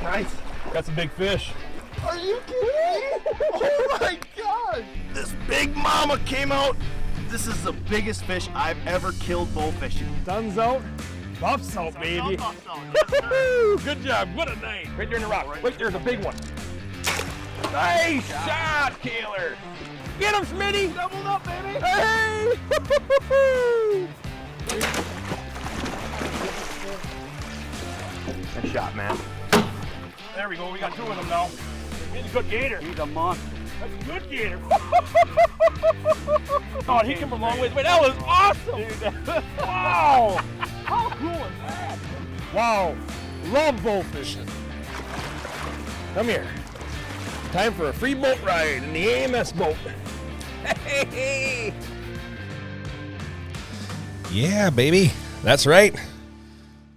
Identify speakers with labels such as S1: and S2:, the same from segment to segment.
S1: Nice. Got some big fish.
S2: Are you kidding me? Oh my God! This big mama came out. This is the biggest fish I've ever killed bow fishing.
S1: Sun's out. Buff's out, baby. Good job. What a night. Right there in the rock. Wait, there's a big one. Nice shot, Kaler. Get him, Smitty.
S2: Doubled up, baby.
S1: Hey! Nice shot, man. There we go. We got two of them now. He's a good gator.
S3: He's a monster.
S1: That's a good gator. Oh, he came from a long ways. Wait, that was awesome. Wow. How cool is that? Wow. Love bow fishing. Come here. Time for a free boat ride in the AMS boat. Hey.
S4: Yeah, baby. That's right.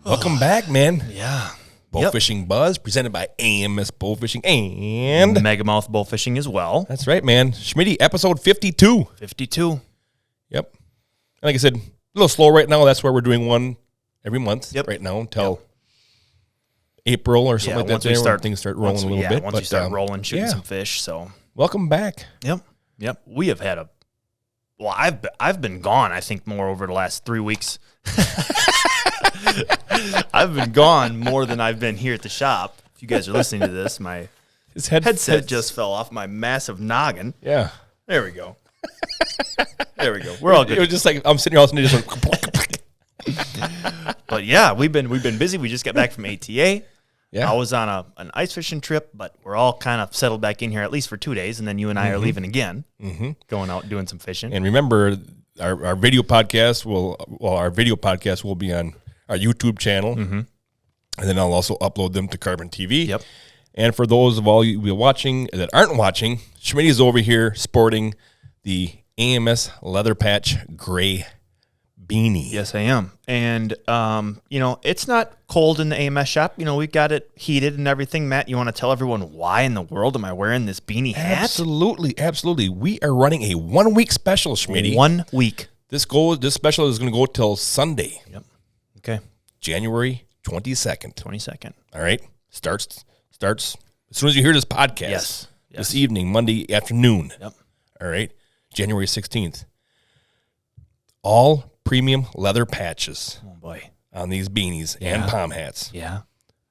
S4: Welcome back, man.
S5: Yeah.
S4: Bowfishing Buzz, presented by AMS Bowfishing and
S5: Megamouth Bowfishing as well.
S4: That's right, man. Schmitty, episode 52.
S5: 52.
S4: Yep. And like I said, a little slow right now. That's why we're doing one every month right now until April or something like that. Things start rolling a little bit.
S5: Once you start rolling, shooting some fish. So
S4: welcome back.
S5: Yep. We have had I've been gone, I think, more over the last 3 weeks. I've been gone more than I've been here at the shop. If you guys are listening to this, my headset just fell off my massive noggin.
S4: Yeah.
S5: There we go. There we go. We're all good.
S4: It was just like I'm sitting here all of a sudden just
S5: But yeah, we've been busy. We just got back from ATA.
S4: Yeah.
S5: I was on an ice fishing trip, but we're all kind of settled back in here at least for 2 days, and then you and I are leaving again, going out doing some fishing.
S4: And remember, our video podcast will be on our YouTube channel, and then I'll also upload them to Carbon TV.
S5: Yep.
S4: And for those of all you watching that aren't watching, Schmitty is over here sporting the AMS Leather Patch Gray beanie.
S5: Yes, I am. And, it's not cold in the AMS shop. We've got it heated and everything. Matt, you want to tell everyone why in the world am I wearing this beanie hat?
S4: Absolutely. We are running a 1 week special, Schmitty.
S5: 1 week.
S4: This special is going to go till Sunday.
S5: Yep. Okay.
S4: January 22nd.
S5: 22nd.
S4: All right. Starts as soon as you hear this podcast.
S5: Yes.
S4: This evening, Monday afternoon.
S5: Yep.
S4: All right. January 16th. All premium leather patches.
S5: Oh, boy.
S4: On these beanies and palm hats.
S5: Yeah.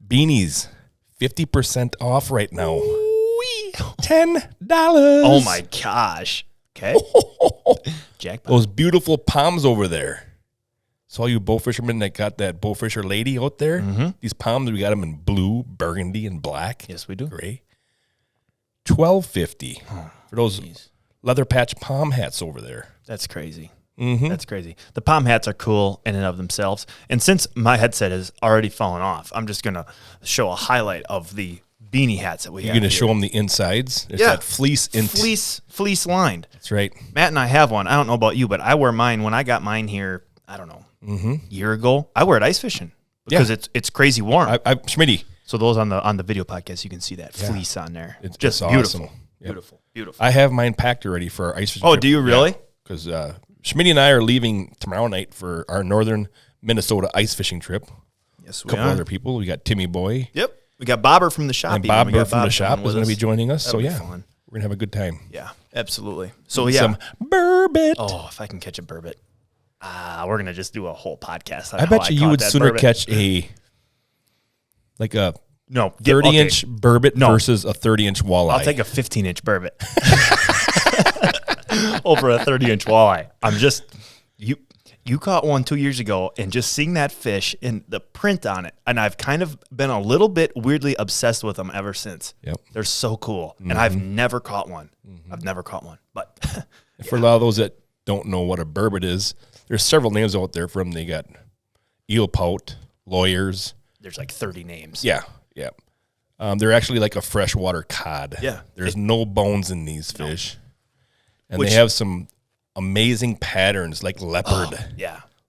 S4: Beanies, 50% off right now.
S5: Wee.
S4: $10.
S5: Oh, my gosh. Okay. Jackpot.
S4: Those beautiful palms over there. So all you bow fishermen that got that bow fisher lady out there, these palms, we got them in blue, burgundy, and black.
S5: Yes, we do.
S4: Gray. $12.50 for those leather patch palm hats over there.
S5: That's crazy. That's crazy. The palm hats are cool in and of themselves. And since my headset has already fallen off, I'm just going to show a highlight of the beanie hats that we have.
S4: You're going to show them the insides? It's that fleece
S5: lined.
S4: That's right.
S5: Matt and I have one. I don't know about you, but I wear mine when I got mine here, I don't know, year ago. I wear it ice fishing because it's crazy warm.
S4: Schmitty.
S5: So those on the video podcast, you can see that fleece on there.
S4: It's
S5: just
S4: awesome.
S5: beautiful.
S4: Yep.
S5: Beautiful.
S4: I have mine packed already for our ice fishing trip.
S5: Do you really?
S4: Because Schmitty and I are leaving tomorrow night for our northern Minnesota ice fishing trip.
S5: Yes,
S4: we are. A couple other people. We got Timmy Boy.
S5: Yep. We got Bobber from the shop.
S4: And Bobber from the shop is going to be joining us.
S5: That'll
S4: so,
S5: be fun.
S4: We're going to have a good time.
S5: Yeah, absolutely. So,
S4: some burbot.
S5: Oh, if I can catch a burbot. We're going to just do a whole podcast.
S4: I bet you would sooner catch a 30-inch burbot versus a 30-inch walleye.
S5: I'll take a 15-inch burbot over a 30-inch walleye. I'm just you caught one 2 years ago, and just seeing that fish and the print on it, and I've kind of been a little bit weirdly obsessed with them ever since.
S4: Yep,
S5: they're so cool, and I've never caught one. I've never caught one, but
S4: for a lot of those that don't know what a burbot is, there's several names out there. They got eel pout, lawyers.
S5: There's like 30 names.
S4: Yeah. They're actually like a freshwater cod.
S5: Yeah.
S4: There's no bones in these fish. And they have some amazing patterns like leopard.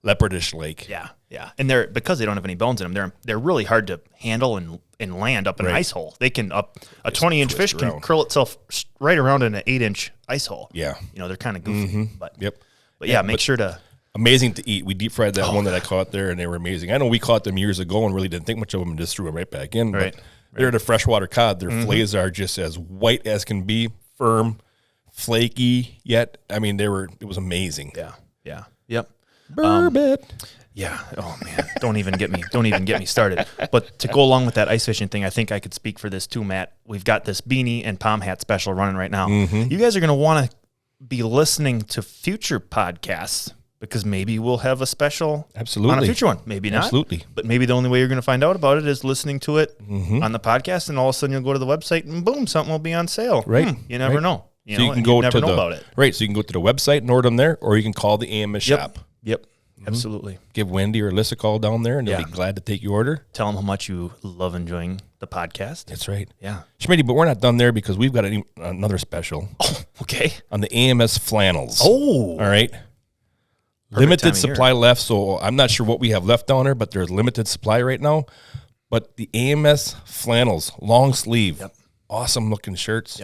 S4: Leopardish lake.
S5: Yeah. And because they don't have any bones in them, they're really hard to handle and land up in an ice hole. They can a 20-inch fish can curl itself right around in an 8-inch ice hole.
S4: Yeah.
S5: They're kind of goofy. But
S4: But
S5: make sure to.
S4: Amazing to eat. We deep fried that one that I caught there, and they were amazing. I know we caught them years ago and really didn't think much of them and just threw them right back in. But They're the freshwater cod. Their fillets are just as white as can be, firm, flaky. Yet, I mean, it was amazing.
S5: Yeah. Yep.
S4: Bourbon.
S5: Yeah. Oh man, don't even get me started. But to go along with that ice fishing thing, I think I could speak for this too, Matt. We've got this beanie and palm hat special running right now. You guys are going to want to be listening to future podcasts because maybe we'll have a special
S4: Absolutely.
S5: on a future one. Maybe not.
S4: Absolutely.
S5: But maybe the only way you're going to find out about it is listening to it on the podcast, and all of a sudden you'll go to the website and boom, something will be on sale.
S4: Right.
S5: You never know. You
S4: So
S5: know,
S4: you can go
S5: never
S4: to
S5: know about it.
S4: Right. So you can go to the website and order them there, or you can call the AMS shop.
S5: Yep. Absolutely.
S4: Give Wendy or Alyssa a call down there, and they'll
S5: Yeah.
S4: be glad to take your order.
S5: Tell them how much you love enjoying the podcast.
S4: That's right.
S5: Yeah.
S4: Schmitty, but we're not done there because we've got another special
S5: Okay.
S4: on the AMS flannels.
S5: Oh.
S4: All right.
S5: time
S4: Limited
S5: of
S4: supply left, so I'm not sure what we have left down there, but there's limited supply right now. But the AMS flannels, long sleeve, awesome looking shirts,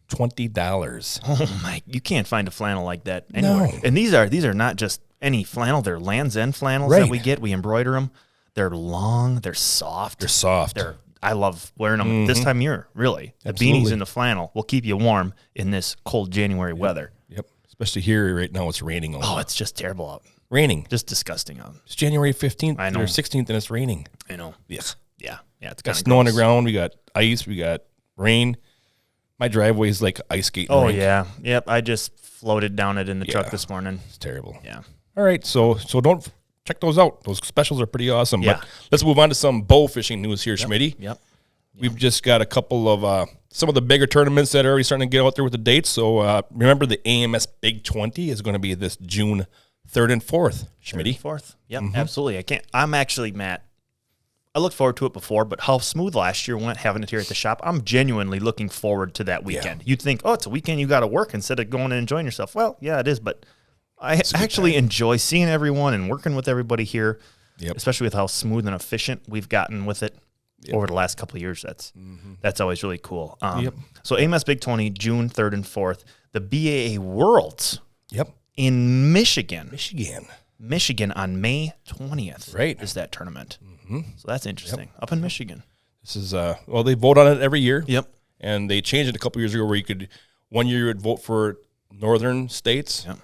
S4: $20.
S5: Oh my! You can't find a flannel like that anywhere.
S4: No.
S5: And these are not just any flannel. They're Land's End flannels
S4: Right.
S5: that we get. We embroider them. They're long. They're soft.
S4: They're soft.
S5: I love wearing them this time of year. Really, the
S4: Absolutely.
S5: beanies and the flannel will keep you warm in this cold January weather.
S4: Yep. Especially here right now, it's raining.
S5: Oh, it's just terrible out.
S4: Raining.
S5: Just disgusting out.
S4: It's January 15th
S5: I know.
S4: or 16th, and it's raining.
S5: I know.
S4: Yes.
S5: Yeah. It's
S4: Got
S5: kind of
S4: snow on the ground. We got ice. We got rain. My driveway is like ice skating.
S5: Oh
S4: rink.
S5: yeah. Yep. I just floated down it in the truck
S4: Yeah.
S5: this morning.
S4: It's terrible.
S5: Yeah.
S4: All right, so don't check those out. Those specials are pretty awesome.
S5: Yeah.
S4: But let's move on to some bow fishing news here, Schmitty.
S5: Yep.
S4: We've just got a couple of some of the bigger tournaments that are already starting to get out there with the dates. So remember, the AMS Big 20 is going to be this June 3rd and 4th, Schmitty.
S5: 4th. Yep. Absolutely. I'm actually, Matt, I looked forward to it before, but how smooth last year went having it here at the shop. I'm genuinely looking forward to that weekend.
S4: Yeah.
S5: You'd think, oh, it's a weekend you got to work instead of going and enjoying yourself. Well, yeah, it is, but I actually enjoy seeing everyone and working with everybody here, especially with how smooth and efficient we've gotten with it over the last couple of years. That's always really cool. So AMS Big 20, June 3rd and 4th. The BAA Worlds in Michigan. Michigan on May 20th.
S4: Right.
S5: Is that tournament. So that's interesting. Up in Michigan.
S4: This is, well, they vote on it every year.
S5: Yep.
S4: And they changed it a couple years ago where one year you would vote for northern states.
S5: Yep.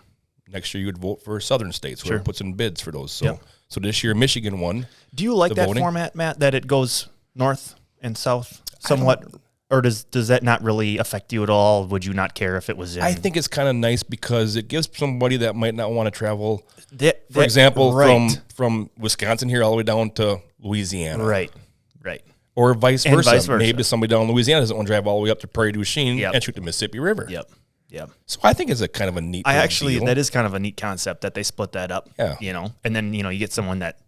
S4: Next year you would vote for southern states. Where it puts in bids for those. So,
S5: Yep.
S4: so this year Michigan won.
S5: Do you like
S4: the
S5: that
S4: voting.
S5: format, Matt, that it goes north and south somewhat? Or does that not really affect you at all? Would you not care if it was in?
S4: I think it's kind of nice because it gives somebody that might not want to travel,
S5: that,
S4: for example,
S5: right.
S4: from Wisconsin here all the way down to Louisiana.
S5: Right.
S4: Or vice
S5: And
S4: versa.
S5: vice versa.
S4: Maybe somebody down in Louisiana doesn't want to drive all the way up to Prairie du Chien
S5: Yep.
S4: and shoot the Mississippi River.
S5: Yep.
S4: So I think it's a kind of a neat deal.
S5: That is kind of a neat concept that they split that up.
S4: Yeah.
S5: You know, and then, you get someone that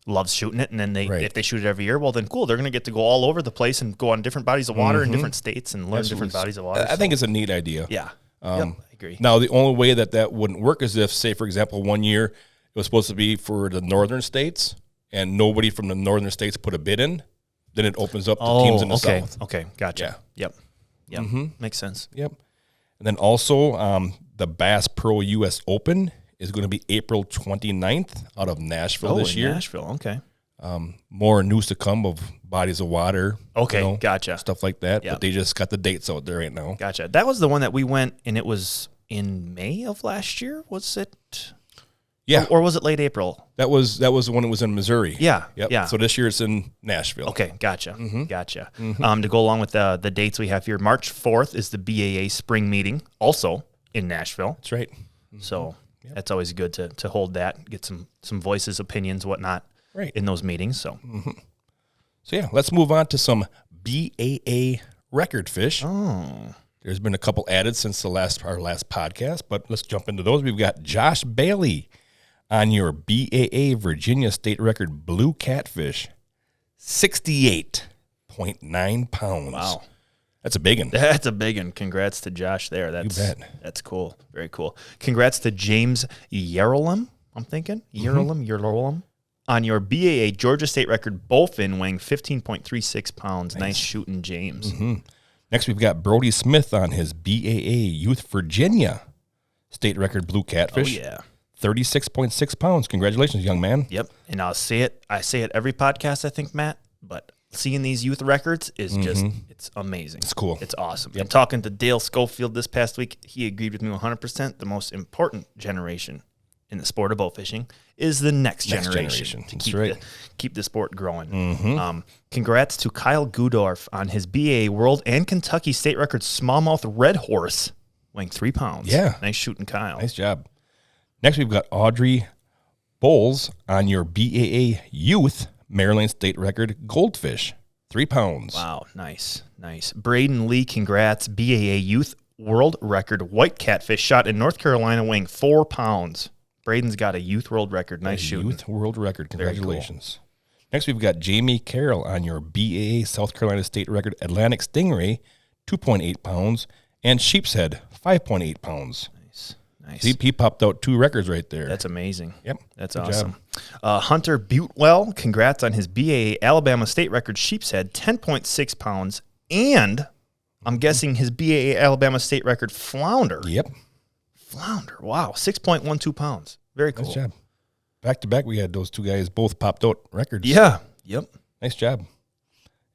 S5: loves shooting it, and then
S4: Right.
S5: if they shoot it every year, well, then cool. They're going to get to go all over the place and go on different bodies of water in different states and learn different bodies of water.
S4: I think it's a neat idea.
S5: Yeah. I agree.
S4: Now, the only way that wouldn't work is if, say, for example, one year it was supposed to be for the northern states and nobody from the northern states put a bid in, then it opens up to teams in the south.
S5: Okay. Gotcha. Yep. Makes sense.
S4: Yep. And then also the Bass Pro US Open is going to be April 29th out of Nashville this year.
S5: Nashville. Okay.
S4: More news to come of bodies of water.
S5: Okay. Gotcha.
S4: Stuff like that.
S5: Yep.
S4: But they just got the dates out there right now.
S5: Gotcha. That was the one that we went, and it was in May of last year, was it?
S4: Yeah.
S5: Or was it late April?
S4: That was when it was in Missouri.
S5: Yeah.
S4: Yep.
S5: Yeah.
S4: So this year it's in Nashville.
S5: Okay, gotcha. To go along with the dates we have here, March 4th is the BAA spring meeting, also in Nashville.
S4: That's right.
S5: So that's always good to hold that, get some voices, opinions, whatnot, in those meetings. So,
S4: So yeah, let's move on to some BAA record fish.
S5: oh,
S4: There's been a couple added since our last podcast, but let's jump into those. We've got Josh Bailey on your BAA Virginia State record blue catfish, 68.9 pounds.
S5: Wow.
S4: That's a big one.
S5: that's a big one. Congrats to Josh there.
S4: bet.
S5: That's cool. Very cool. Congrats to James Yerolam, I'm thinking. Yerolam. On your BAA Georgia State record Bowfin weighing 15.36 pounds. Nice shooting, James.
S4: Next, we've got Brody Smith on his BAA Youth Virginia State record blue catfish.
S5: Oh, yeah.
S4: 36.6 pounds. Congratulations, young man.
S5: Yep. And I say it every podcast, I think, Matt, but seeing these youth records is just, it's amazing.
S4: It's cool.
S5: It's awesome. And talking to Dale Schofield this past week, he agreed with me 100%. The most important generation in the sport of bow fishing is the next generation to keep the sport growing. Congrats to Kyle Gudorf on his BAA World and Kentucky State record smallmouth red horse, weighing 3 pounds.
S4: Yeah.
S5: Nice shooting, Kyle.
S4: Nice job. Next, we've got Audrey Bowles on your BAA Youth Maryland State record goldfish, 3 pounds.
S5: Wow, nice. Braden Lee, congrats. BAA Youth World Record white catfish shot in North Carolina weighing 4 pounds. Braden's got a youth world record. Nice shooting.
S4: Youth world record. Congratulations. Cool. Next, we've got Jamie Carroll on your BAA South Carolina State record Atlantic Stingray, 2.8 pounds, and Sheep's Head, 5.8 pounds. Nice. He popped out 2 records right there.
S5: That's amazing.
S4: Yep.
S5: That's awesome. Hunter Butewell, congrats on his BAA Alabama State record Sheep's Head, 10.6 pounds, and I'm guessing his BAA Alabama State record flounder.
S4: Yep.
S5: Flounder. Wow. 6.12 pounds. Very cool.
S4: Nice job. Back to back, we had those 2 guys both popped out records.
S5: Yeah. Yep.
S4: Nice job.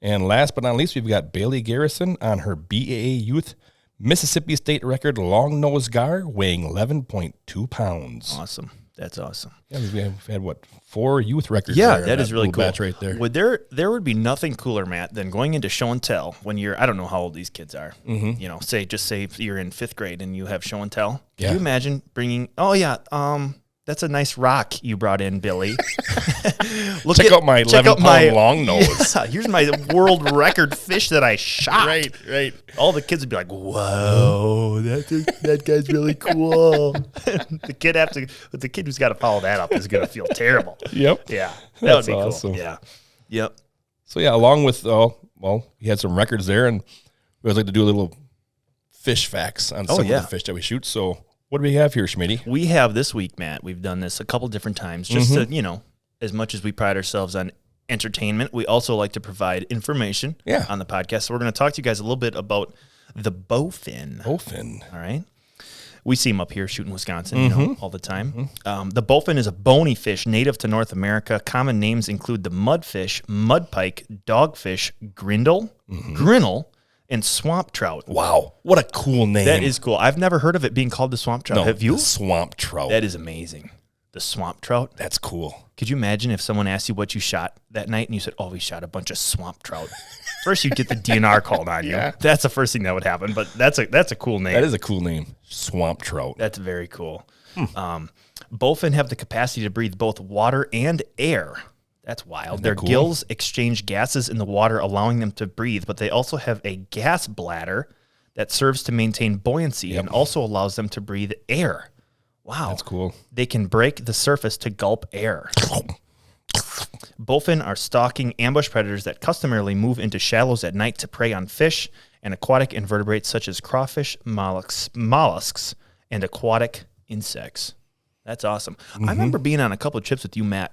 S4: And last but not least, we've got Bailey Garrison on her BAA Youth Mississippi State record long nose gar weighing 11.2 pounds.
S5: Awesome. That's awesome.
S4: Yeah, we've had, what, 4 youth records?
S5: Yeah, that is really cool.
S4: Batch right there.
S5: There would be nothing cooler, Matt, than going into show and tell when you're, I don't know how old these kids are. You know, say you're in 5th grade and you have show and tell.
S4: Yeah.
S5: Can you imagine bringing, that's a nice rock you brought in, Billy.
S4: Check out my 11-pound long nose.
S5: Yeah, here's my world record fish that I shot.
S4: Right.
S5: All the kids would be like, whoa, that guy's really cool. The kid who's got to follow that up is going to feel terrible.
S4: Yep.
S5: Yeah. That would be
S4: awesome.
S5: cool. Yeah. Yep.
S4: So, yeah, along with, he had some records there, and we always like to do a little fish facts on some of the fish that we shoot. So, what do we have here, Schmitty?
S5: We have this week, Matt, we've done this a couple different times just to, as much as we pride ourselves on entertainment, we also like to provide information on the podcast. So we're going to talk to you guys a little bit about the Bowfin.
S4: Bowfin.
S5: All right. We see them up here shooting Wisconsin, all the time. The Bowfin is a bony fish native to North America. Common names include the mudfish, mudpike, dogfish, grinnell, and swamp trout.
S4: Wow. What a cool name.
S5: That is cool. I've never heard of it being called the swamp trout.
S4: No,
S5: have you?
S4: The swamp trout.
S5: That is amazing. The swamp trout.
S4: That's cool.
S5: Could you imagine if someone asked you what you shot that night and you said, oh, we shot a bunch of swamp trout? First, you'd get the DNR called on you. That's the first thing that would happen, but that's a cool name.
S4: That is a cool name. Swamp trout.
S5: That's very cool. Bowfin have the capacity to breathe both water and air. That's wild. Their gills exchange gases in the water, allowing them to breathe, but they also have a gas bladder that serves to maintain buoyancy and also allows them to breathe air. Wow.
S4: That's cool.
S5: They can break the surface to gulp air. Bowfin are stalking ambush predators that customarily move into shallows at night to prey on fish and aquatic invertebrates such as crawfish, mollusks, and aquatic insects. That's awesome. I remember being on a couple of trips with you, Matt,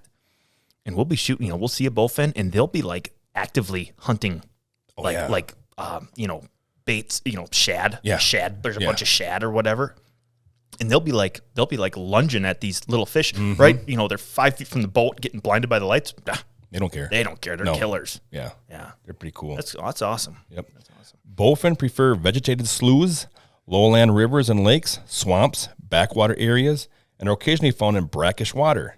S5: and we'll be shooting, we'll see a bowfin, and they'll be like actively hunting, baits, shad. Yeah. Shad. There's a bunch of shad or whatever. And they'll be like lunging at these little fish, right? They're 5 feet from the boat, getting blinded by the lights.
S4: They don't care.
S5: They don't care. They're killers.
S4: Yeah.
S5: Yeah.
S4: They're pretty cool.
S5: That's awesome.
S4: Yep.
S5: That's awesome.
S4: Bowfin prefer vegetated sloughs, lowland rivers and lakes, swamps, backwater areas, and are occasionally found in brackish water.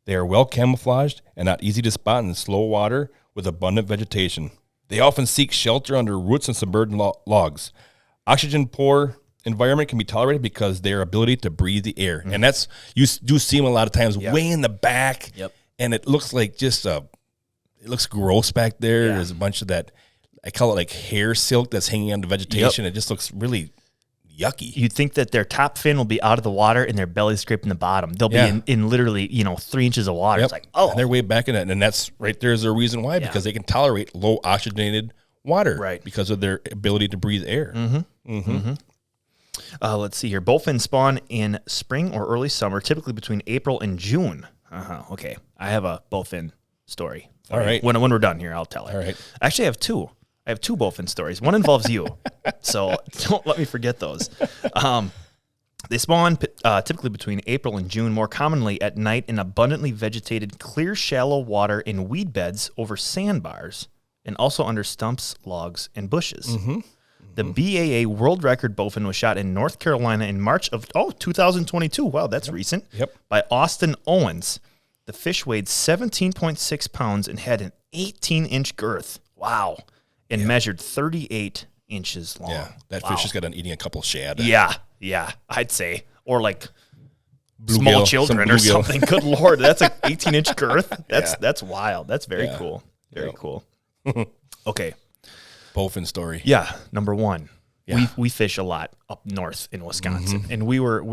S4: They are well camouflaged and not easy to spot in slow water with abundant vegetation. They often seek shelter under roots and submerged logs. Oxygen poor environment can be tolerated because their ability to breathe the air. And that's, you do see them a lot of times way in the back.
S5: Yep.
S4: And it looks like it looks gross back there.
S5: Yeah.
S4: There's a bunch of that, I call it like hair silk that's hanging on the vegetation. It just looks really yucky.
S5: You'd think that their top fin will be out of the water and their belly scraping the bottom. They'll be in literally, 3 inches of water. It's like,
S4: and they're way back in it. And that's right there is their reason why, because they can tolerate low oxygenated water.
S5: Right.
S4: Because of their ability to breathe air.
S5: Let's see here. Bowfin spawn in spring or early summer, typically between April and June. Okay. I have a bowfin story.
S4: All right.
S5: When we're done here, I'll tell it.
S4: All right.
S5: Actually, I have two. I have 2 bowfin stories. One involves you, so don't let me forget those. They spawn typically between April and June, more commonly at night in abundantly vegetated, clear, shallow water in weed beds over sandbars and also under stumps, logs, and bushes. The BAA world record bowfin was shot in North Carolina in March of 2022. Wow, that's recent.
S4: Yep.
S5: By Austin Owens. The fish weighed 17.6 pounds and had an 18-inch girth. Wow. And measured 38 inches long.
S4: Yeah, that fish has got on eating a couple shad.
S5: Yeah, I'd say. Or like
S4: Bluegill,
S5: small children or
S4: bluegill.
S5: something. Good Lord, that's an 18-inch girth. That's wild. That's very cool. Very cool. Okay.
S4: Bowfin story.
S5: Yeah, number one.
S4: Yeah.
S5: We fish a lot up north in Wisconsin, and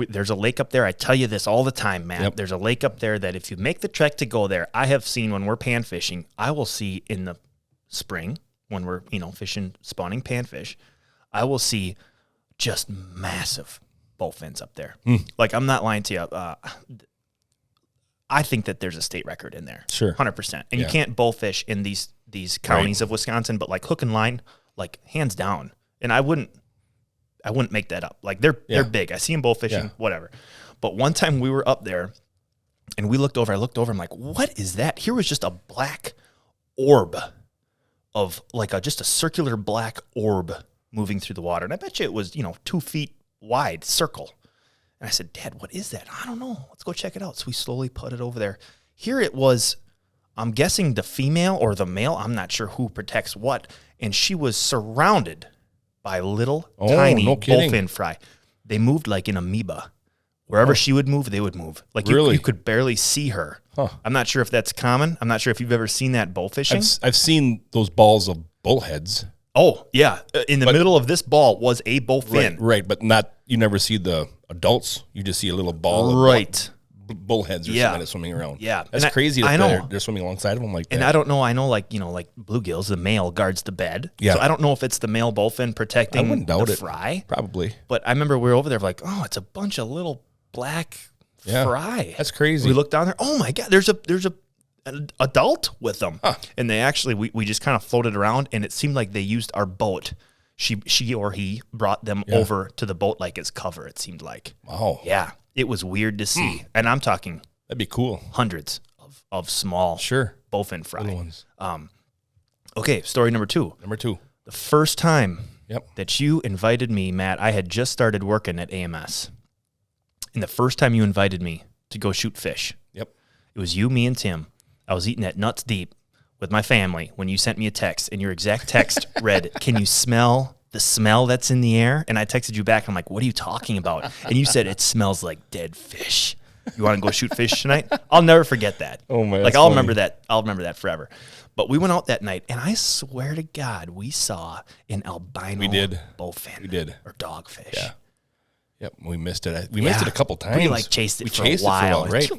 S5: there's a lake up there. I tell you this all the time, Matt.
S4: Yep.
S5: There's a lake up there that if you make the trek to go there, I have seen when we're pan fishing, I will see in the spring when we're fishing spawning panfish, I will see just massive bowfins up there. Like, I'm not lying to you. I think that there's a state record in there.
S4: Sure.
S5: 100%. And you can't bowfish in these counties of Wisconsin, but like hook and line, like hands down. And I wouldn't make that up. Like they're big. I see them bowfishing, whatever. But one time we were up there and I looked over, I'm like, what is that? Here was just a black orb of like just a circular black orb moving through the water. And I bet you it was, 2 feet wide circle. And I said, Dad, what is that? I don't know. Let's go check it out. So we slowly put it over there. Here it was, I'm guessing the female or the male. I'm not sure who protects what. And she was surrounded by little tiny bowfin fry. They moved like an amoeba. Wherever she would move, they would move. Like you could barely see her.
S4: Huh.
S5: I'm not sure if that's common. I'm not sure if you've ever seen that bowfishing.
S4: I've seen those balls of bullheads.
S5: Oh, yeah. In the middle of this ball was a bowfin.
S4: Right, but you never see the adults. You just see a little ball of bullheads or something that's swimming around.
S5: Yeah.
S4: That's crazy that they're swimming alongside of them like that.
S5: And I don't know. I know like bluegills, the male guards the bed.
S4: Yeah.
S5: So I don't know if it's the male bowfin protecting
S4: I wouldn't doubt
S5: the
S4: it.
S5: fry.
S4: Probably.
S5: But I remember we were over there like, oh, it's a bunch of little black fry.
S4: That's crazy.
S5: We looked down there. Oh my God, there's an adult with them. Huh. And they actually, we just kind of floated around and it seemed like they used our boat. She or he brought them over to the boat like as cover, it seemed like.
S4: Wow.
S5: Yeah. It was weird to see. And I'm talking
S4: that'd be cool.
S5: Hundreds of small bowfin fry.
S4: Little ones.
S5: Okay, story number two. The first time that you invited me, Matt, I had just started working at AMS. And the first time you invited me to go shoot fish.
S4: Yep.
S5: It was you, me, and Tim. I was eating at Nuts Deep with my family when you sent me a text, and your exact text read, "Can you smell the smell that's in the air?" And I texted you back. I'm like, "What are you talking about?" And you said, "It smells like dead fish. You want to go shoot fish tonight?" I'll never forget that.
S4: Oh man,
S5: like I'll remember that. I'll remember that forever. But we went out that night, and I swear to God, we saw an albino bowfin.
S4: We did.
S5: Or dogfish.
S4: Yeah. Yep. We missed it. We missed it a couple times.
S5: We like chased it for a while,
S4: right?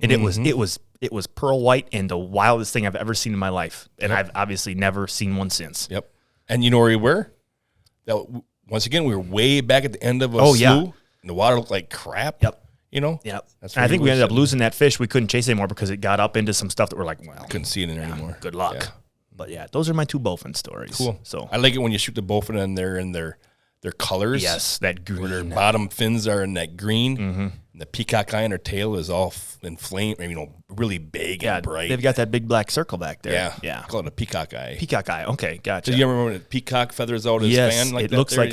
S5: And it was pearl white and the wildest thing I've ever seen in my life. And I've obviously never seen one since.
S4: Yep. And you know where we were? Once again, we were way back at the end of a slough, and the water looked like crap.
S5: Yep.
S4: Yep.
S5: I think we ended up losing that fish. We couldn't chase anymore because it got up into some stuff that we're like, well,
S4: couldn't see it in there anymore.
S5: Good luck.
S4: Yeah.
S5: But yeah, those are my two bowfin stories.
S4: Cool.
S5: So
S4: I like it when you shoot the bowfin and they're in their colors.
S5: Yes, that green.
S4: Where their bottom fins are in that green. Mm-hmm. And the peacock eye on their tail is all inflamed, really big and bright.
S5: They've got that big black circle back there.
S4: Yeah. Call it a peacock eye.
S5: Peacock eye. Okay, gotcha.
S4: Did you ever remember when the peacock feathers out his fan like
S5: it
S4: that?
S5: looks like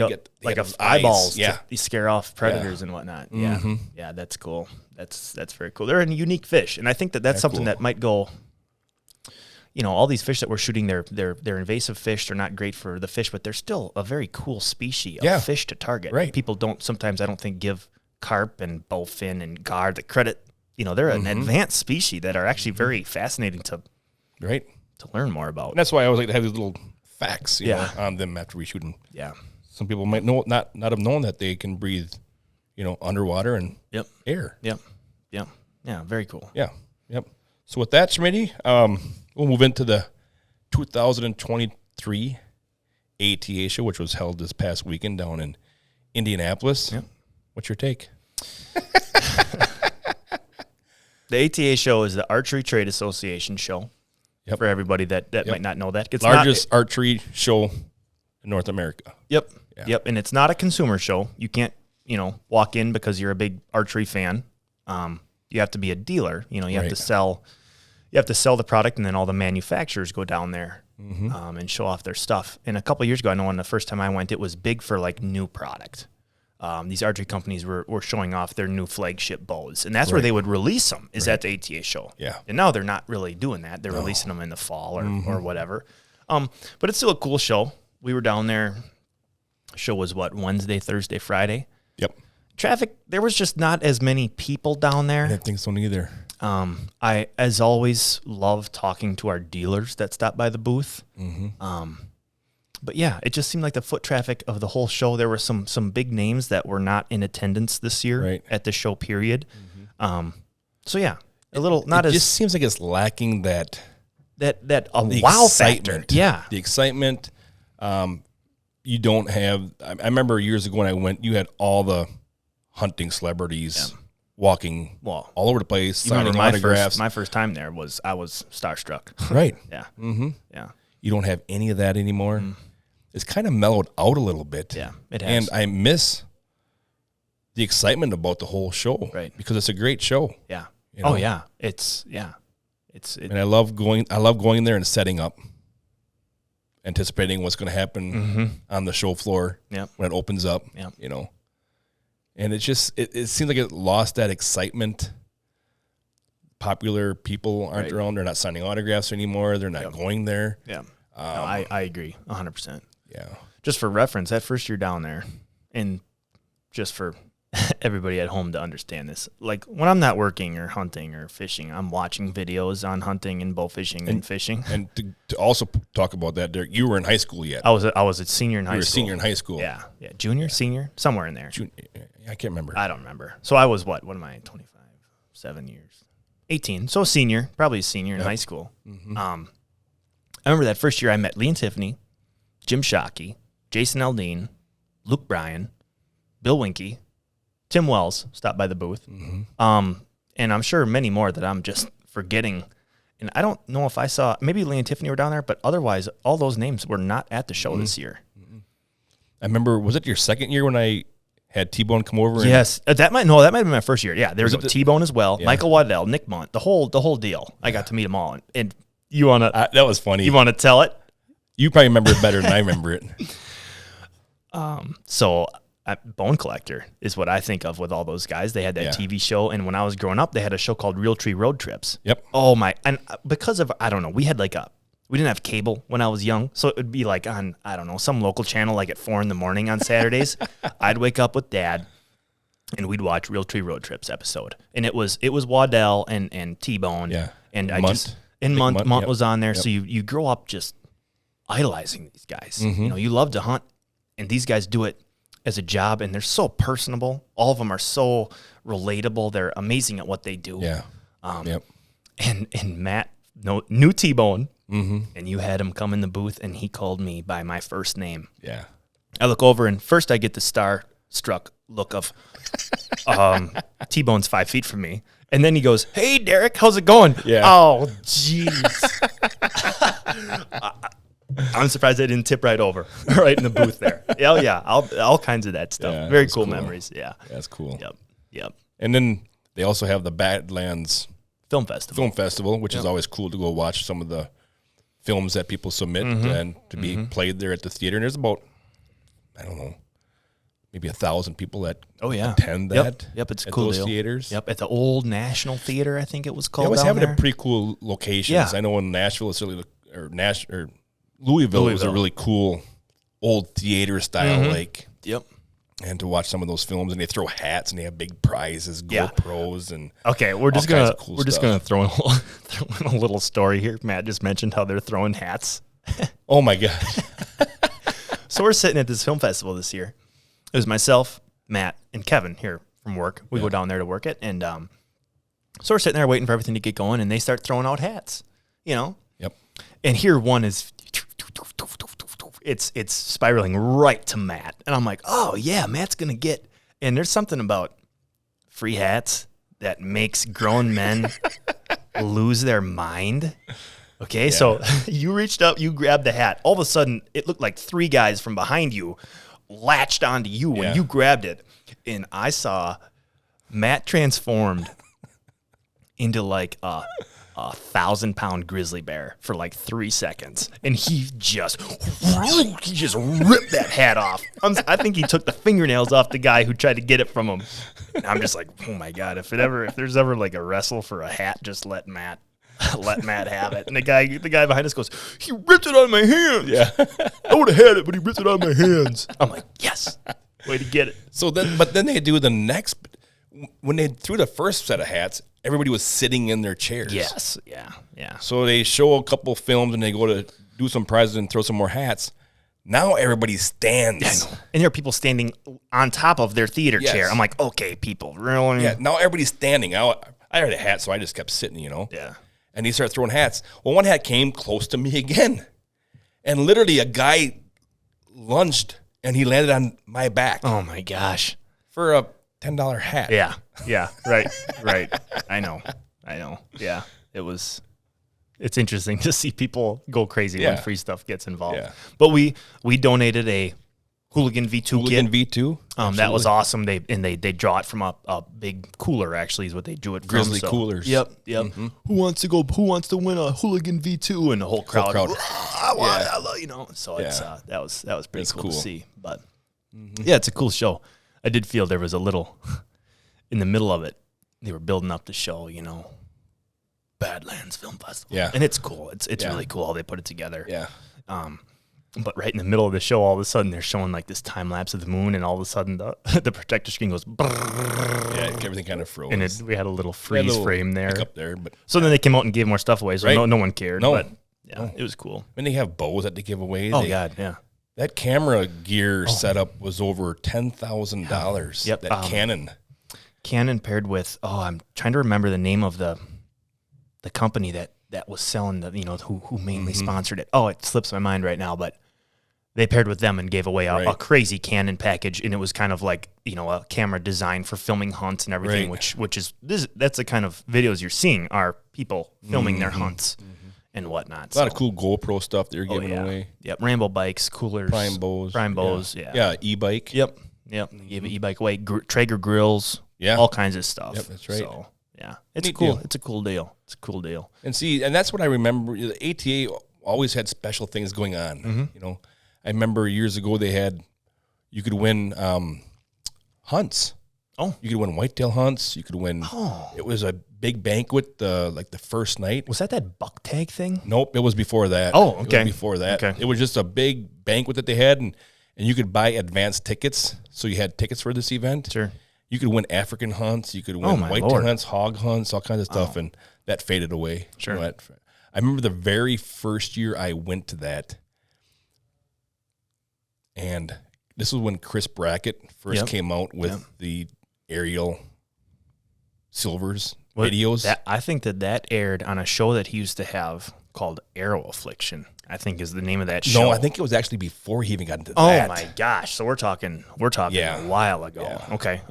S5: eyeballs.
S4: Yeah.
S5: To scare off predators and whatnot. Mm-hmm. Yeah, that's cool. That's very cool. They're a unique fish, and I think that's something that might go. All these fish that we're shooting, they're invasive fish. They're not great for the fish, but they're still a very cool species of fish to target.
S4: Right.
S5: People sometimes I don't think give carp and bowfin and gar the credit. They're an advanced species that are actually very fascinating to learn more about.
S4: And that's why I always like to have these little facts on them after we shoot them.
S5: Yeah. Some
S4: people might not have known that they can breathe, underwater and air.
S5: Yep. Yeah, very cool.
S4: Yeah. Yep. So with that, Schmitty, we'll move into the 2023 ATA show, which was held this past weekend down in Indianapolis.
S5: Yep.
S4: What's your take?
S5: The ATA show is the Archery Trade Association show. Yep. For everybody that might not know that.
S4: It's largest archery show in North America.
S5: Yep. Yeah. Yep. And it's not a consumer show. You can't, walk in because you're a big archery fan. You have to be a dealer. You have to sell you have to sell the product, and then all the manufacturers go down there and show off their stuff. And a couple of years ago, I know when the first time I went, it was big for like new product. These archery companies were showing off their new flagship bows, and that's where they would release them, is at the ATA show.
S4: Yeah.
S5: And now they're not really doing that. They're releasing them in the fall or whatever. But it's still a cool show. We were down there. Show was what, Wednesday, Thursday, Friday?
S4: Yep.
S5: Traffic, there was just not as many people down there.
S4: I didn't think so either.
S5: I, as always, love talking to our dealers that stop by the booth. But yeah, it just seemed like the foot traffic of the whole show. There were some big names that were not in attendance this year at the show period. So yeah, a little not
S4: it
S5: as
S4: just seems like it's lacking that
S5: the
S4: wow
S5: factor. Yeah,
S4: the excitement. You don't have. I remember years ago when I went, you had all the hunting celebrities walking all over the place, signing autographs.
S5: My first time there I was starstruck.
S4: Right.
S5: Yeah. Yeah.
S4: You don't have any of that anymore. It's kind of mellowed out a little bit.
S5: Yeah, it has.
S4: And I miss the excitement about the whole show.
S5: Right.
S4: Because it's a great show.
S5: Yeah.
S4: You know?
S5: Oh yeah.
S4: And I love going there and setting up, anticipating what's going to happen on the show floor when it opens up.
S5: Yep.
S4: You know. And it just it seems like it lost that excitement. Popular people aren't around. They're not signing autographs anymore. They're not going there.
S5: Yeah. No, I agree 100%.
S4: Yeah.
S5: Just for reference, that first year down there, and just for everybody at home to understand this, like when I'm not working or hunting or fishing, I'm watching videos on hunting and bowfishing and fishing. And
S4: to also talk about that, Derek, you were in high school yet.
S5: I was a senior in high school.
S4: You were a senior in high school.
S5: Yeah. Yeah. Junior, senior, somewhere in there.
S4: I can't remember.
S5: I don't remember. So I was what am I, 25, 7 years? 18. So senior, probably a senior in high school. I remember that first year I met Lee and Tiffany, Jim Shockey, Jason Aldean, Luke Bryan, Bill Winke, Tim Wells stopped by the booth. And I'm sure many more that I'm just forgetting. And I don't know if I saw, maybe Lee and Tiffany were down there, but otherwise all those names were not at the show this year.
S4: I remember, was it your second year when I had T-Bone come over?
S5: Yes. That might have been my first year. Yeah, there was T-Bone as well.
S4: Yeah.
S5: Michael Waddell, Nick Munt, the whole deal. I got to meet them all. And you want to...
S4: that was funny.
S5: You want to tell it?
S4: You probably remember it better than I remember it.
S5: So Bone Collector is what I think of with all those guys. They had that TV show, and when I was growing up, they had a show called Realtree Road Trips.
S4: Yep.
S5: Oh my! And because of I don't know, we didn't have cable when I was young, so it would be like on I don't know some local channel like at 4 a.m. on Saturdays. I'd wake up with Dad, and we'd watch Realtree Road Trips episode, and it was Waddell and T-Bone.
S4: Yeah.
S5: And
S4: Munt
S5: Munt was on there, so you grow up just idolizing these guys. You know, you love to hunt, and these guys do it as a job, and they're so personable. All of them are so relatable. They're amazing at what they do.
S4: Yeah.
S5: And Matt knew T-Bone, and you had him come in the booth, and he called me by my first name.
S4: Yeah.
S5: I look over, and first I get the star-struck look of T-Bone's 5 feet from me. And then he goes, "Hey, Derek, how's it going?"
S4: Yeah.
S5: Oh, jeez. I'm surprised I didn't tip right over, right in the booth there. Oh, yeah. All kinds of that stuff.
S4: Yeah,
S5: Very cool memories. Yeah.
S4: That's cool.
S5: Yep.
S4: And then they also have the Badlands
S5: Film Festival,
S4: which is always cool to go watch some of the films that people submit and to be played there at the theater. And there's about, I don't know, maybe 1,000 people that attend that.
S5: Yep, it's a
S4: at
S5: cool
S4: those
S5: deal.
S4: theaters.
S5: Yep, at the old National Theater, I think it was called.
S4: They always
S5: down
S4: have it
S5: there.
S4: at pretty cool locations.
S5: Yeah.
S4: I know in Nashville, it's really or Louisville is a really cool old theater style like.
S5: Yep.
S4: And to watch some of those films, and they throw hats, and they have big prizes, GoPros, and
S5: okay, we're just gonna throw in a little story here. Matt just mentioned how they're throwing hats.
S4: Oh my god!
S5: So we're sitting at this film festival this year. It was myself, Matt, and Kevin here from work. We go down there to work it, and so we're sitting there waiting for everything to get going, and they start throwing out hats. You know.
S4: Yep.
S5: And here one is. It's spiraling right to Matt. And I'm like, oh, yeah, Matt's going to get. And there's something about free hats that makes grown men lose their mind. Okay, so you reached up, you grabbed the hat. All of a sudden, it looked like 3 guys from behind you latched onto you when you grabbed it. And I saw Matt transformed into like a a 1,000-pound grizzly bear for like 3 seconds, and he just ripped that hat off. I think he took the fingernails off the guy who tried to get it from him. And I'm just like, oh my god! If there's ever like a wrestle for a hat, just let Matt have it. And the guy behind us goes, he ripped it out of my hands.
S4: Yeah.
S5: I would have had it, but he ripped it out of my hands. I'm like, yes, way to get it.
S4: So then they do the next. When they threw the first set of hats, everybody was sitting in their chairs.
S5: Yes, yeah.
S4: So they show a couple films and they go to do some prizes and throw some more hats. Now everybody stands.
S5: I know. And there are people standing on top of their theater chair. I'm like, okay, people, really?
S4: Yeah, now everybody's standing. I had a hat, so I just kept sitting,
S5: Yeah.
S4: And he started throwing hats. Well, one hat came close to me again. And literally a guy lunged and he landed on my back.
S5: Oh, my gosh.
S4: For a $10 hat.
S5: Yeah, right. I know. Yeah, it's interesting to see people go crazy when free stuff gets involved.
S4: Yeah.
S5: But we donated a Hooligan V2
S4: Hooligan
S5: kit.
S4: V2.
S5: That was awesome. They draw it from a big cooler, actually, is what they drew it from.
S4: Grizzly coolers.
S5: Yep. Mm-hmm. Who wants to win a Hooligan V2? And the whole crowd. I want it, So it's that was pretty cool to see. But yeah, it's a cool show. I did feel there was a little in the middle of it. They were building up the show, Badlands Film Festival. Yeah. And it's cool. It's really cool how they put it together.
S4: Yeah.
S5: But right in the middle of the show, all of a sudden they're showing like this time lapse of the moon, and all of a sudden the projector screen goes.
S4: Yeah, everything kind of froze.
S5: And we had a little freeze frame there.
S4: Up there, but
S5: so then they came out and gave more stuff away. So no one cared.
S4: No.
S5: But it was cool.
S4: And they have bows that they give away.
S5: Oh God, yeah.
S4: That camera gear setup was over $10,000.
S5: Yep.
S4: That Canon
S5: paired with I'm trying to remember the name of the company that was selling who mainly sponsored it. Oh, it slips my mind right now, but they paired with them and gave away a crazy Canon package, and it was kind of like a camera designed for filming hunts and everything, which is that's the kind of videos you're seeing are people filming their hunts. And whatnot.
S4: A lot of cool GoPro stuff they're giving away.
S5: Yep, Rambo bikes, coolers,
S4: Prime bows. Yeah, e-bike.
S5: Yep. They gave an e-bike away, Traeger grills.
S4: Yeah,
S5: all kinds of stuff.
S4: Yep, that's right.
S5: So it's cool. Deal. It's a cool deal.
S4: And that's what I remember. The ATA always had special things going on. I remember years ago you could win hunts.
S5: Oh,
S4: you could win whitetail hunts. You could win.
S5: Oh,
S4: it was a big banquet. Like the first night.
S5: Was that buck tag thing?
S4: Nope, it was before that.
S5: Oh, okay.
S4: It was before that.
S5: Okay.
S4: It was just a big banquet that they had, and you could buy advanced tickets. So you had tickets for this event.
S5: Sure.
S4: You could win African hunts. You could win whitetail hunts, hog hunts, all kinds of stuff, and that faded away.
S5: Sure.
S4: I remember the very first year I went to that, and this was when Chris Brackett first came out with the aerial silvers videos.
S5: I think that aired on a show that he used to have called Arrow Affliction, I think is the name of that show.
S4: No, I think it was actually before he even got into that.
S5: Oh my gosh. So we're talking a while ago.
S4: Yeah.
S5: Okay.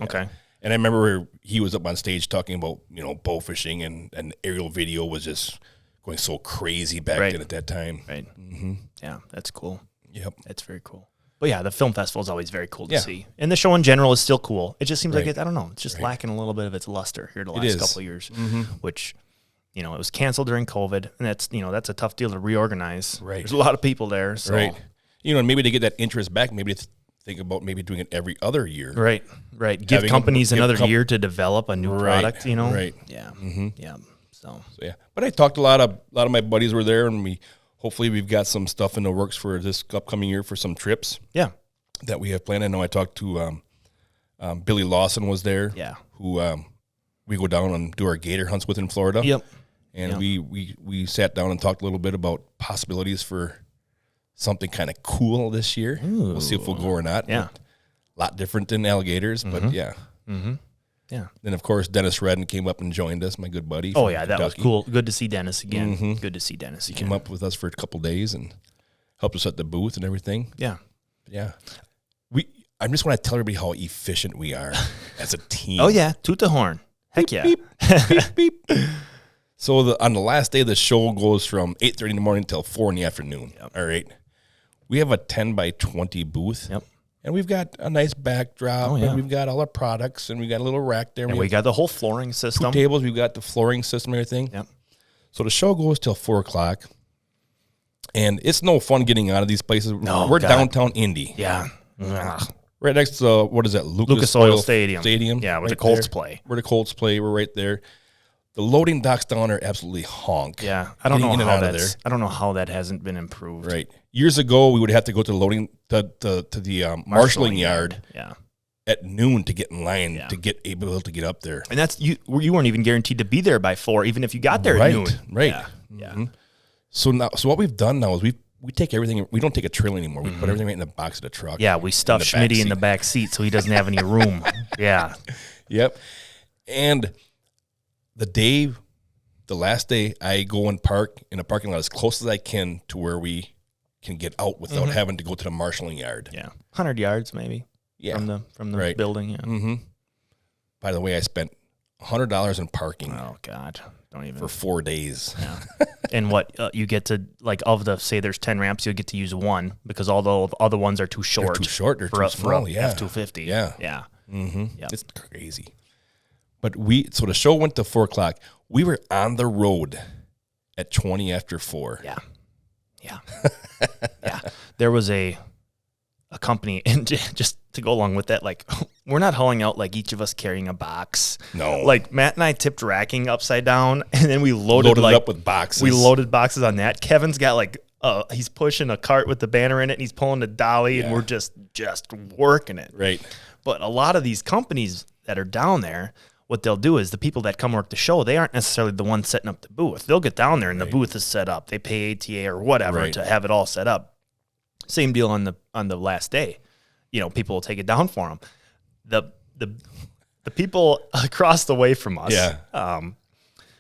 S4: And I remember he was up on stage talking about, bowfishing and aerial video was just going so crazy back then at that time.
S5: Right. Mm-hmm. Yeah, that's cool.
S4: Yep.
S5: That's very cool. But yeah, the film festival is always very cool to see. And the show in general is still cool. It just seems like I don't know, it's just lacking a little bit of its luster here the last couple of years, which, it was canceled during COVID, and that's a tough deal to reorganize.
S4: Right.
S5: There's a lot of people there. So.
S4: Right. And maybe to get that interest back, maybe think about maybe doing it every other year.
S5: Right. Give companies another year to develop a new product, Right. Yeah.
S4: Mm-hmm.
S5: Yeah. So
S4: yeah. But I talked a lot of my buddies were there, and hopefully we've got some stuff in the works for this upcoming year for some trips.
S5: Yeah.
S4: That we have planned. I know I talked to Billy Lawson was there.
S5: Yeah.
S4: Who we go down and do our gator hunts with in Florida.
S5: Yep.
S4: And we sat down and talked a little bit about possibilities for something kind of cool this year.
S5: Ooh.
S4: We'll see if we'll go or not.
S5: Yeah.
S4: A lot different than alligators, but yeah.
S5: Mm-hmm. Yeah.
S4: Then, of course, Dennis Redden came up and joined us, my good buddy.
S5: Oh, yeah, that was cool. Good to see Dennis again.
S4: Mm-hmm.
S5: Good to see Dennis again.
S4: He came up with us for a couple days and helped us at the booth and everything.
S5: Yeah.
S4: Yeah. I just want to tell everybody how efficient we are as a team.
S5: Oh, yeah. Toot the horn. Heck yeah.
S4: Beep, beep, beep. So on the last day, the show goes from 8:30 in the morning until 4 in the afternoon.
S5: Yep.
S4: All right. We have a 10 by 20 booth.
S5: Yep.
S4: And we've got a nice backdrop.
S5: Oh, yeah.
S4: And we've got all our products. And we got a little rack there.
S5: And we got the whole flooring system.
S4: 2 tables. We've got the flooring system and everything.
S5: Yep.
S4: So the show goes till 4 o'clock, and it's no fun getting out of these places.
S5: No,
S4: we're
S5: God.
S4: downtown Indy.
S5: Yeah.
S4: Right next to, what is that,
S5: Lucas Oil Stadium. Yeah, where the
S4: right
S5: Colts
S4: there.
S5: play.
S4: Where the Colts play, we're right there. The loading docks down there absolutely honk.
S5: Yeah, I don't
S4: Getting
S5: know
S4: in and
S5: how
S4: out of
S5: that's. I don't know how that hasn't been improved.
S4: Right. Years ago, we would have to go to the loading to the marshaling yard
S5: Yeah,
S4: at noon to get in line
S5: Yeah.
S4: to get able to get up there.
S5: and that's you. You weren't even guaranteed to be there by 4, even if you got there
S4: Right,
S5: at noon.
S4: right.
S5: Yeah. Yeah.
S4: Mhm. So what we've done now is we take everything. We don't take a trailer anymore. We put everything right in the box of the truck.
S5: Yeah, we stuff
S4: In the back
S5: Schmitty in
S4: seat.
S5: the back seat so he doesn't have any room. Yeah.
S4: Yep. And the last day, I go and park in a parking lot as close as I can to where we can get out without having to go to the marshaling yard.
S5: Yeah. 100 yards maybe.
S4: Yeah.
S5: From the
S4: Right.
S5: building. Yeah.
S4: Mm-hmm. By the way, I spent $100 in parking
S5: Oh God. Don't even.
S4: for 4 days.
S5: Yeah. And what you get to, like, of the, say there's 10 ramps, you'll get to use one because all the other ones are too short.
S4: They're too short. They're
S5: for
S4: too
S5: a
S4: small. Yeah.
S5: F-250.
S4: Yeah.
S5: Yeah.
S4: Mm-hmm.
S5: Yep.
S4: It's crazy. But so the show went to 4 o'clock. We were on the road at 20 after 4.
S5: Yeah. Yeah. Yeah. There was a company, and just to go along with that, like, we're not hauling out like each of us carrying a box.
S4: No.
S5: Like, Matt and I tipped racking upside down, and then we loaded
S4: it
S5: like,
S4: up with boxes.
S5: we loaded boxes on that. Kevin's got like, he's pushing a cart with the banner in it, and he's pulling the dolly, and we're just working it.
S4: Right.
S5: But a lot of these companies that are down there, what they'll do is the people that come work the show, they aren't necessarily the ones setting up the booth. They'll get down there and the booth is set up. They pay ATA or whatever
S4: Right.
S5: to have it all set up. Same deal on the last day. You know, people will take it down for them. The people across the way from us,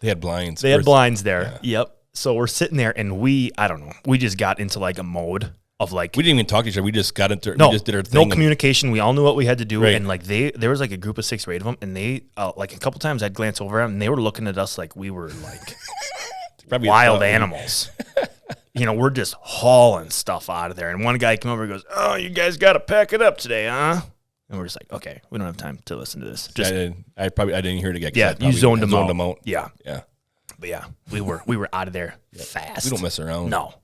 S4: They had blinds.
S5: they had blinds there. Yep. So we're sitting there and we just got into like a mode of like,
S4: We didn't even talk to each other. We just got into
S5: no,
S4: we just did our thing.
S5: no
S4: and-
S5: communication. We all knew what we had to do.
S4: Right.
S5: And like there was like a group of 6 or 8 of them, and they like a couple times I'd glance over at them and they were looking at us like we were like
S4: Probably
S5: wild
S4: thought-
S5: animals. You know, we're just hauling stuff out of there. And one guy came over and goes, "Oh, you guys got to pack it up today, huh?" And we're just like, "Okay, we don't have time to listen to this." Just
S4: I didn't hear it again. 'Cause
S5: yeah,
S4: I
S5: you
S4: probably
S5: zoned them
S4: zoned
S5: out.
S4: out.
S5: Yeah,
S4: Yeah.
S5: but yeah, we were out of there fast.
S4: We don't mess around.
S5: No.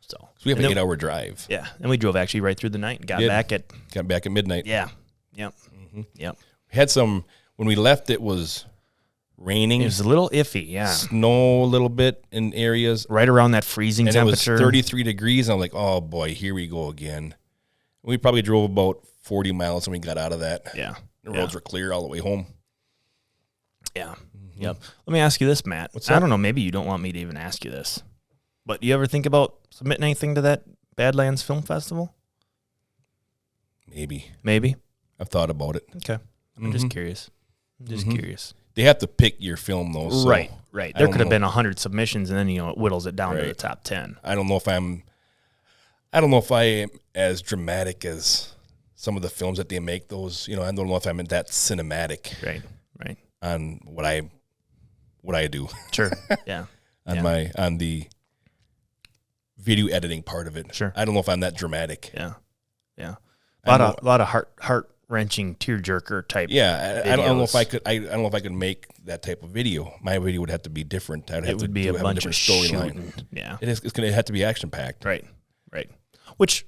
S5: So
S4: We have
S5: and
S4: an
S5: then-
S4: 8-hour drive.
S5: Yeah, and we drove actually right through the night and got
S4: Did.
S5: back at
S4: Got back at midnight.
S5: Yep. Yep.
S4: We had some, when we left, it was raining,
S5: It was a little iffy. Yeah.
S4: snow a little bit in areas,
S5: Right around that freezing
S4: and it was
S5: temperature.
S4: 33 degrees. I'm like, oh boy, here we go again. We probably drove about 40 miles when we got out of that.
S5: Yeah.
S4: The roads were clear all the way home.
S5: Yeah. Yep. Let me ask you this, Matt. I don't know. Maybe you don't want me to even ask you this, but you ever think about submitting anything to that Badlands Film Festival?
S4: Maybe.
S5: Maybe.
S4: I've thought about it.
S5: Okay. I'm just curious. I'm just curious.
S4: They have to pick your film though. So
S5: Right.
S4: I
S5: There
S4: don't
S5: could have
S4: know.
S5: been 100 submissions, and then it whittles it down to the
S4: Right.
S5: top 10.
S4: I don't know if I am as dramatic as some of the films that they make. Those, I don't know if I'm that cinematic
S5: Right.
S4: on what I do
S5: Sure. Yeah.
S4: on the video editing part of it.
S5: Sure.
S4: I don't know if I'm that dramatic.
S5: Yeah. Yeah.
S4: I
S5: A lot of heart wrenching tearjerker type.
S4: Yeah, I don't know if
S5: videos.
S4: I could. I don't know if I could make that type of video. My video would have to be different. I'd have
S5: It would
S4: to
S5: be a
S4: have
S5: bunch of
S4: different storyline.
S5: shooting. Yeah.
S4: It's going to have to be action packed.
S5: Right. Which,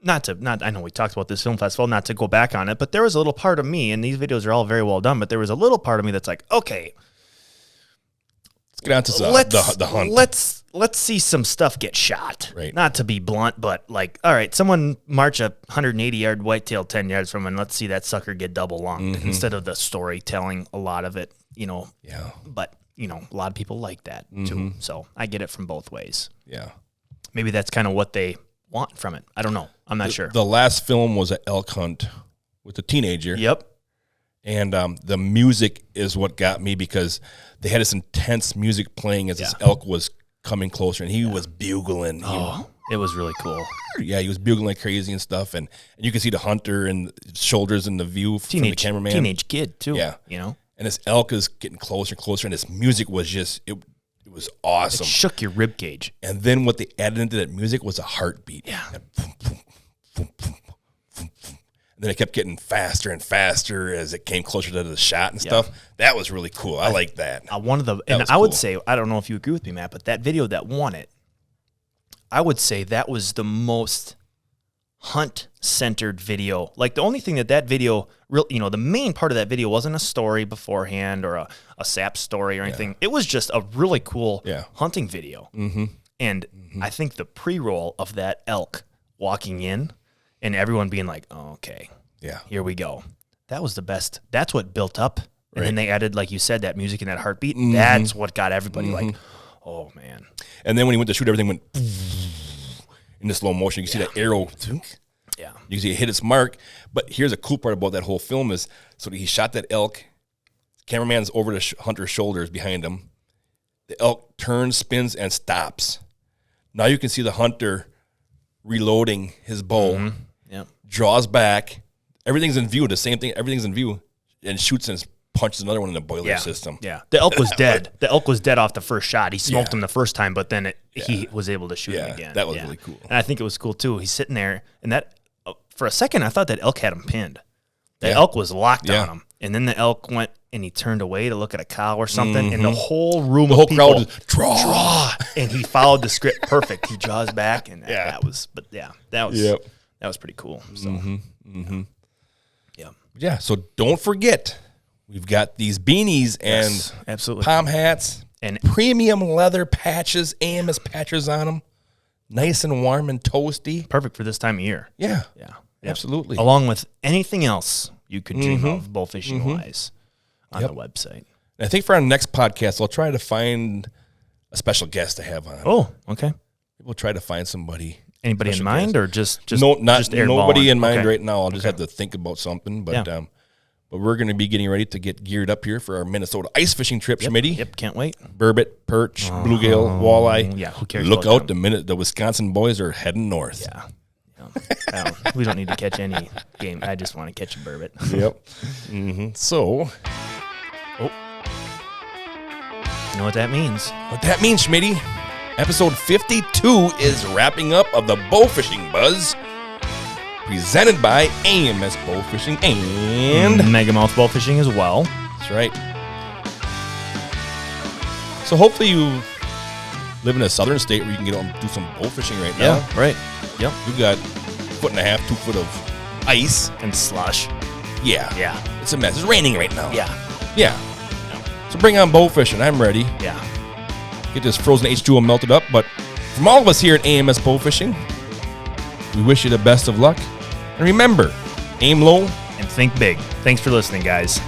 S5: I know we talked about this film festival, not to go back on it, but there was a little part of me, and these videos are all very well done, but there was a little part of me that's like, okay,
S4: Let's get on to the hunt.
S5: Let's see some stuff get shot.
S4: Right.
S5: Not to be blunt, but like, all right, someone march a 180-yard whitetail 10 yards from, and let's see that sucker get double lunged instead of the storytelling. A lot of it,
S4: Yeah,
S5: But a lot of people like that too. So I get it from both ways.
S4: yeah.
S5: Maybe that's kind of what they want from it. I don't know. I'm not sure.
S4: The last film was an elk hunt with a teenager.
S5: Yep.
S4: And the music is what got me because they had this intense music playing as this
S5: Yeah.
S4: elk was coming closer, and he was bugling.
S5: It was really cool.
S4: Yeah, he was bugling like crazy and stuff, and you can see the hunter and shoulders in the view from the cameraman.
S5: Teenage kid too.
S4: Yeah.
S5: It
S4: And this elk is getting closer and closer, and this music was just it was awesome.
S5: shook your rib cage.
S4: And then what they added into that music was a heartbeat.
S5: Yeah.
S4: And boom, boom, boom, boom, boom, boom. And then it kept getting faster and faster as it came closer to the shot and stuff. That was really cool. I like that.
S5: One of the, and I would say, I don't know if you agree with me, Matt, but that video that won it, I would say that was the most hunt-centered video. Like, the only thing that video, the main part of that video wasn't a story beforehand or a sap story or anything. It was just a really cool hunting video. And I think the pre-roll of that elk walking in and everyone being like, oh, okay, here we go. That was the best. That's what built up. And then they added, like you said, that music and that heartbeat. That's what got everybody like, oh, man.
S4: And then when he went to shoot, everything went into slow motion. You can see that arrow.
S5: Yeah.
S4: You can see it hit its mark. But here's a cool part about that whole film is, so he shot that elk. Cameraman's over the hunter's shoulders behind him. The elk turns, spins, and stops. Now you can see the hunter reloading his bow. Draws back. Everything's in view. The same thing. Everything's in view. And shoots and punches another one in the boiler system.
S5: Yeah. The elk was dead. The elk was dead off the first shot. He smoked him the first time, but then he was able to shoot him again.
S4: That was really cool.
S5: And I think it was cool, too. He's sitting there, and that for a second, I thought that elk had him pinned. The elk was locked on him. And then the elk went and he turned away to look at a cow or something, and the whole room of people,
S4: crowd just draw.
S5: And he followed the script perfect. He draws back, and that was pretty cool. So.
S4: Yeah, so don't forget, we've got these beanies and
S5: absolutely
S4: palm hats and premium leather patches, AMS patches on them. Nice and warm and toasty.
S5: Perfect for this time of year.
S4: Yeah, absolutely.
S5: Along with anything else you could dream of bowfishing-wise on the website.
S4: And I think for our next podcast, I'll try to find a special guest to have on.
S5: Oh, okay.
S4: We'll try to find somebody.
S5: Anybody in mind, or just
S4: nobody in mind right now. I'll just have to think about something. But but we're going to be getting ready to get geared up here for our Minnesota ice fishing trip, Schmitty.
S5: Yep, can't wait.
S4: Burbot, perch, bluegill, walleye.
S5: Yeah, who cares?
S4: Look out! The Wisconsin boys are heading north.
S5: Yeah. We don't need to catch any game. I just want to catch a burbot.
S4: Yep. So,
S5: you know what that means?
S4: What that means, Schmitty? Episode 52 is wrapping up of the Bowfishing Buzz, presented by AMS Bowfishing and
S5: Megamouth Bowfishing as well.
S4: That's right. So hopefully you live in a southern state where you can get out and do some bowfishing right now.
S5: Yeah, right. Yep.
S4: You've got 1.5 to 2 foot of ice.
S5: And slush.
S4: Yeah.
S5: Yeah.
S4: It's a mess. It's raining right now.
S5: Yeah.
S4: So bring on bowfishing. I'm ready.
S5: Yeah.
S4: Get this frozen H2O melted up. But from all of us here at AMS Bowfishing, we wish you the best of luck. And remember, aim low
S5: and think big. Thanks for listening, guys.